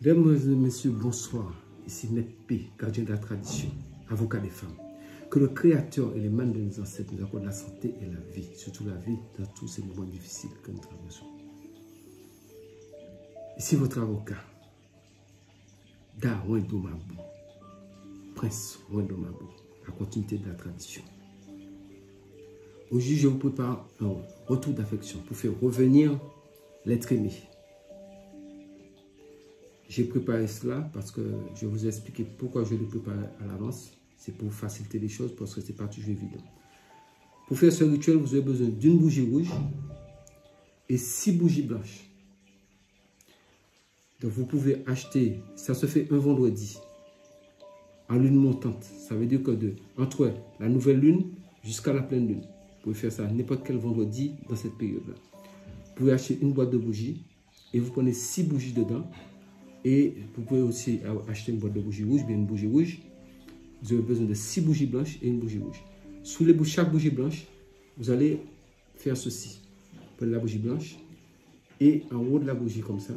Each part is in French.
Mesdames et messieurs, bonsoir. Ici Net P, gardien de la tradition, avocat des femmes. Que le Créateur et les mains de nos ancêtres nous accordent la santé et la vie, surtout la vie dans tous ces moments difficiles que nous traversons. Ici votre avocat, Da Wendomabou, Prince Wendomabou, la continuité de la tradition. Aujourd'hui, je vous prépare un retour d'affection pour faire revenir l'être aimé. J'ai préparé cela parce que je vous ai expliqué pourquoi je le prépare à l'avance. C'est pour faciliter les choses parce que ce n'est pas toujours évident. Pour faire ce rituel, vous avez besoin d'une bougie rouge et 6 bougies blanches. Donc vous pouvez acheter, ça se fait un vendredi, en lune montante. Ça veut dire que entre la nouvelle lune jusqu'à la pleine lune. Vous pouvez faire ça n'importe quel vendredi dans cette période-là. Vous pouvez acheter une boîte de bougies et vous prenez 6 bougies dedans. Et vous pouvez aussi acheter une boîte de bougies rouges, bien une bougie rouge. Vous avez besoin de 6 bougies blanches et une bougie rouge. Sous chaque bougie blanche, vous allez faire ceci. Vous prenez la bougie blanche et en haut de la bougie comme ça,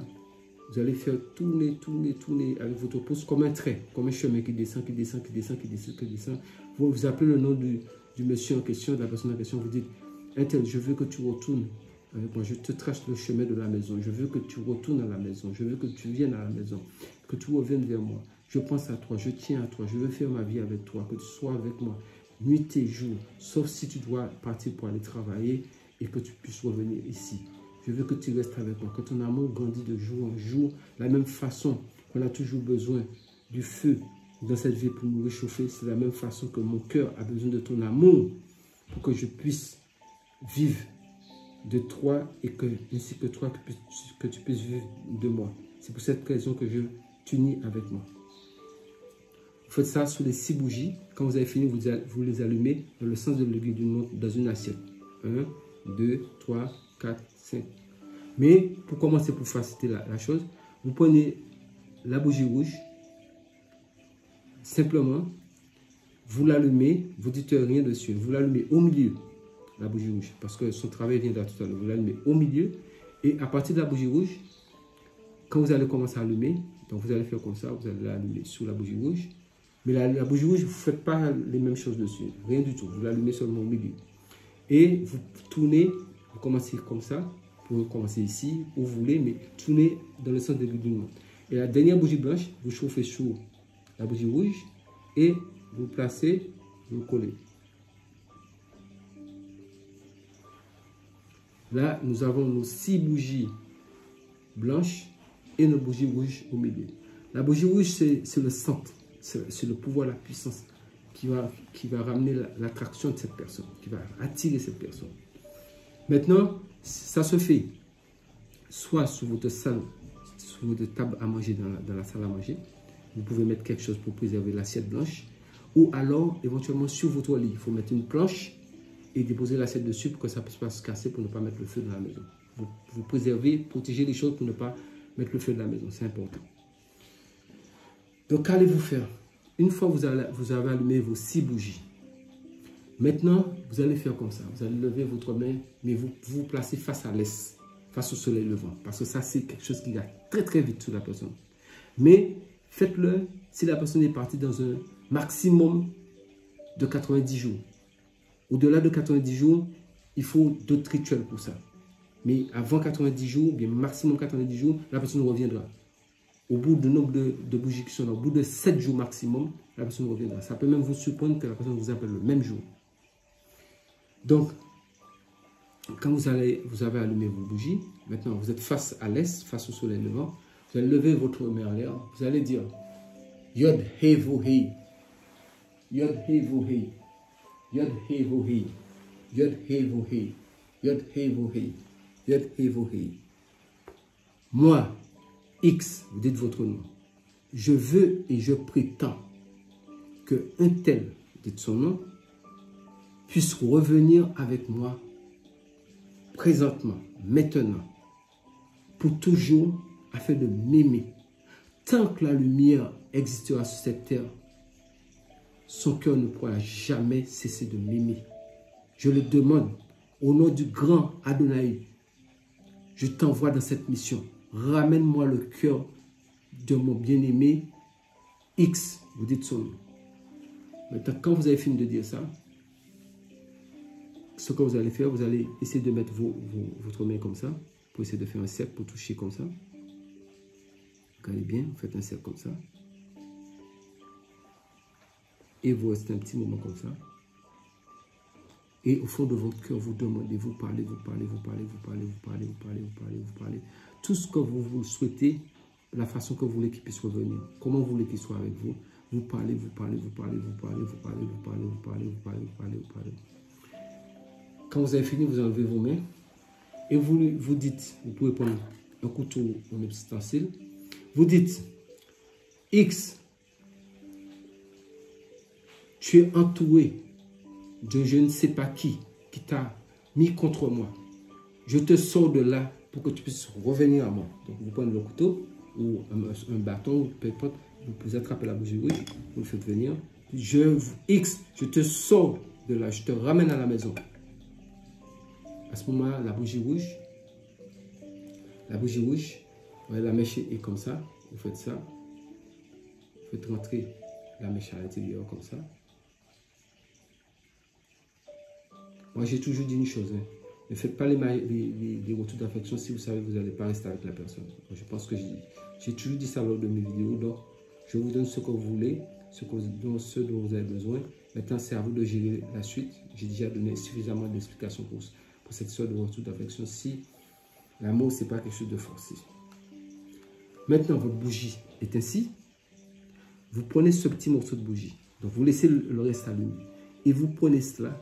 vous allez faire tourner, tourner, tourner avec votre pouce comme un trait, comme un chemin qui descend, qui descend, qui descend, qui descend, qui descend. Vous appelez le nom du monsieur en question, de la personne en question, vous dites, Intel, je veux que tu retournes avec moi, je te trace le chemin de la maison, je veux que tu retournes à la maison, je veux que tu viennes à la maison, que tu reviennes vers moi. Je pense à toi, je tiens à toi, je veux faire ma vie avec toi, que tu sois avec moi, nuit et jour, sauf si tu dois partir pour aller travailler et que tu puisses revenir ici. Je veux que tu restes avec moi, que ton amour grandit de jour en jour, de la même façon qu'on a toujours besoin du feu dans cette vie pour nous réchauffer, c'est la même façon que mon cœur a besoin de ton amour pour que je puisse vivre de toi et ainsi que toi que tu puisses vivre de moi. C'est pour cette raison que je t'unis avec moi. Vous faites ça sur les 6 bougies. Quand vous avez fini, vous les allumez dans le sens de l'aiguille d'une montre dans une assiette. 1, 2, 3, 4, 5. Mais pour commencer, pour faciliter la chose, vous prenez la bougie rouge. Simplement, vous l'allumez, vous ne dites rien dessus. Vous l'allumez au milieu. La bougie rouge, parce que son travail viendra tout à l'heure. Vous l'allumez au milieu et à partir de la bougie rouge, quand vous allez commencer à allumer, donc vous allez faire comme ça, vous allez l'allumer sous la bougie rouge. Mais la bougie rouge, vous ne faites pas les mêmes choses dessus, rien du tout. Vous l'allumez seulement au milieu. Et vous tournez, vous commencez comme ça, vous commencez ici, où vous voulez, mais tournez dans le sens de l'aiguille d'une montre. Et la dernière bougie blanche, vous chauffez sur la bougie rouge et vous placez, vous collez. Là, nous avons nos 6 bougies blanches et nos bougies rouges au milieu. La bougie rouge, c'est le centre, c'est le pouvoir, la puissance qui va ramener l'attraction de cette personne, qui va attirer cette personne. Maintenant, ça se fait soit sur votre salle, sur votre table à manger, dans la salle à manger. Vous pouvez mettre quelque chose pour préserver l'assiette blanche. Ou alors, éventuellement, sur votre lit, il faut mettre une planche et déposer l'assiette dessus pour que ça ne puisse pas se casser, pour ne pas mettre le feu dans la maison. Vous préservez, protégez les choses pour ne pas mettre le feu dans la maison, c'est important. Donc, qu'allez-vous faire? Une fois que vous avez allumé vos 6 bougies, maintenant, vous allez faire comme ça. Vous allez lever votre main, mais vous placez face à l'est, face au soleil levant, parce que ça, c'est quelque chose qui va très très vite sur la personne. Mais faites-le si la personne est partie dans un maximum de 90 jours. Au-delà de 90 jours, il faut d'autres rituels pour ça. Mais avant 90 jours, bien maximum 90 jours, la personne reviendra. Au bout du nombre de bougies qui sont là, au bout de 7 jours maximum, la personne reviendra. Ça peut même vous surprendre que la personne vous appelle le même jour. Donc, quand vous avez allumé vos bougies, maintenant vous êtes face à l'est, face au soleil levant, vous allez lever votre main en l'air, vous allez dire Yod He Vo He, Yod He Vo He. Yod He Vo He, Yod He Vo He, Yod He Vo He, Yod He Vo He. Moi, X, vous dites votre nom. Je veux et je prétends que un tel, dites son nom, puisse revenir avec moi présentement, maintenant, pour toujours, afin de m'aimer. Tant que la lumière existera sur cette terre, son cœur ne pourra jamais cesser de m'aimer. Je le demande au nom du grand Adonai. Je t'envoie dans cette mission. Ramène-moi le cœur de mon bien-aimé X. Vous dites son nom. Maintenant, quand vous avez fini de dire ça, ce que vous allez faire, vous allez essayer de mettre votre main comme ça, pour essayer de faire un cercle, pour toucher comme ça. Regardez bien, vous faites un cercle comme ça. Et vous restez un petit moment comme ça. Et au fond de votre cœur, vous demandez, vous parlez. Tout ce que vous souhaitez, la façon que vous voulez qu'il puisse revenir. Comment vous voulez qu'il soit avec vous. Vous parlez. Quand vous avez fini, vous enlevez vos mains. Et vous dites, vous pouvez prendre un couteau ou un ustensile. Vous dites, X, tu es entouré de je ne sais pas qui t'a mis contre moi. Je te sors de là pour que tu puisses revenir à moi. Donc vous prenez le couteau ou un bâton, peu importe, vous pouvez attraper la bougie rouge, vous le faites venir. X, je te sors de là, je te ramène à la maison. À ce moment-là, la bougie rouge, ouais, la mèche est comme ça, vous faites ça, vous faites rentrer la mèche à l'intérieur comme ça. Moi, j'ai toujours dit une chose, hein. Ne faites pas les retours d'affection si vous savez que vous n'allez pas rester avec la personne. Je pense que j'ai toujours dit ça lors de mes vidéos. Donc, je vous donne ce que vous voulez, ce dont vous avez besoin. Maintenant, c'est à vous de gérer la suite. J'ai déjà donné suffisamment d'explications pour cette sorte de retour d'affection. Si l'amour, ce n'est pas quelque chose de forcé. Maintenant, votre bougie est ainsi. Vous prenez ce petit morceau de bougie. Donc, vous laissez le reste allumé. Et vous prenez cela.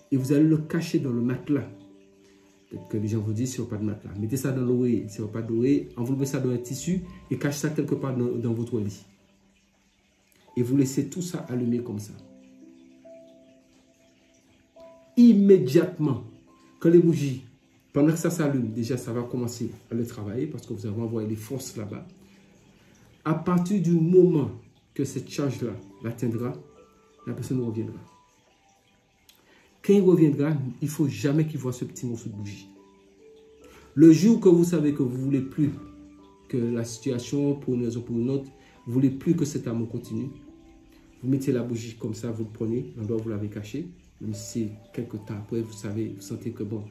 Et vous allez le cacher dans le matelas. Peut-être que les gens vous disent s'il n'y a pas de matelas. Mettez ça dans l'oreiller. S'il n'y a pas d'oreiller, enveloppez ça dans un tissu et cachez ça quelque part dans votre lit. Et vous laissez tout ça allumé comme ça. Immédiatement, quand les bougies, pendant que ça s'allume, déjà ça va commencer à le travailler parce que vous avez envoyé des forces là-bas. À partir du moment que cette charge-là l'atteindra, la personne reviendra. Quand il reviendra, il ne faut jamais qu'il voit ce petit morceau de bougie. Le jour que vous savez que vous ne voulez plus que la situation, pour une raison ou pour une autre, vous ne voulez plus que cet amour continue, vous mettez la bougie comme ça, vous le prenez, l'endroit où vous l'avez caché, même si c'est quelques temps après, vous sentez que bon,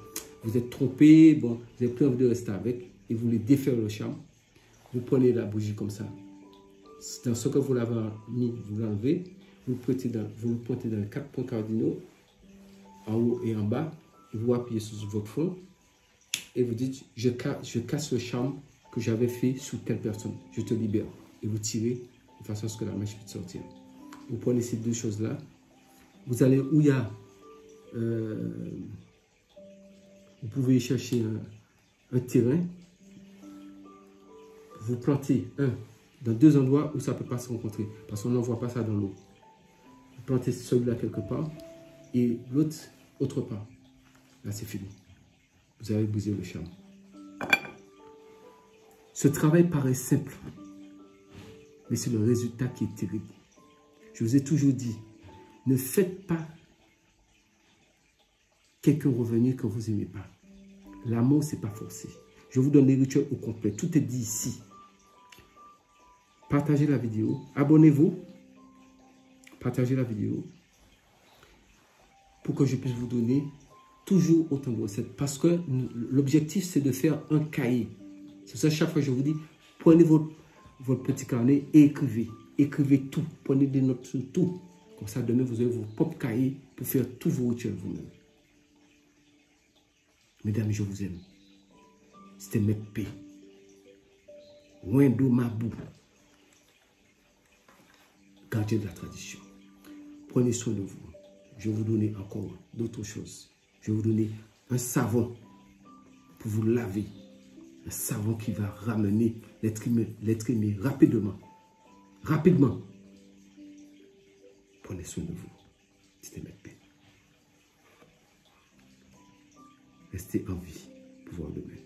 vous êtes trompé, bon, vous n'avez plus envie de rester avec, et vous voulez défaire le charme, vous prenez la bougie comme ça. Dans ce que vous l'avez mis, vous l'enlevez, vous le pointez dans les 4 points cardinaux, en haut et en bas, et vous appuyez sur votre front et vous dites, je casse le charme que j'avais fait sur telle personne, je te libère. Et vous tirez de façon à ce que la mèche puisse sortir. Vous prenez ces deux choses-là, vous allez où il y a, vous pouvez chercher un terrain, vous plantez dans 2 endroits où ça ne peut pas se rencontrer, parce qu'on n'envoie pas ça dans l'eau. Vous plantez celui-là quelque part, et l'autre, autre part. Là, c'est fini. Vous avez brisé le charme. Ce travail paraît simple, mais c'est le résultat qui est terrible. Je vous ai toujours dit, ne faites pas quelqu'un revenir que vous n'aimez pas. L'amour, ce n'est pas forcé. Je vous donne les rituels au complet. Tout est dit ici. Partagez la vidéo. Abonnez-vous. Partagez la vidéo. Pour que je puisse vous donner toujours autant de recettes. Parce que l'objectif, c'est de faire un cahier. C'est pour ça, chaque fois, je vous dis, prenez votre petit carnet et écrivez. Écrivez tout. Prenez des notes sur tout. Comme ça, demain, vous avez vos propres cahiers pour faire tous vos rituels vous-même. Mesdames, je vous aime. C'était Maître P. Wendo Mabou. Gardien de la tradition. Prenez soin de vous. Je vais vous donner encore d'autres choses. Je vais vous donner un savon pour vous laver. Un savon qui va ramener l'être aimé rapidement. Rapidement. Prenez soin de vous. C'était Maître P. Restez en vie pour voir demain.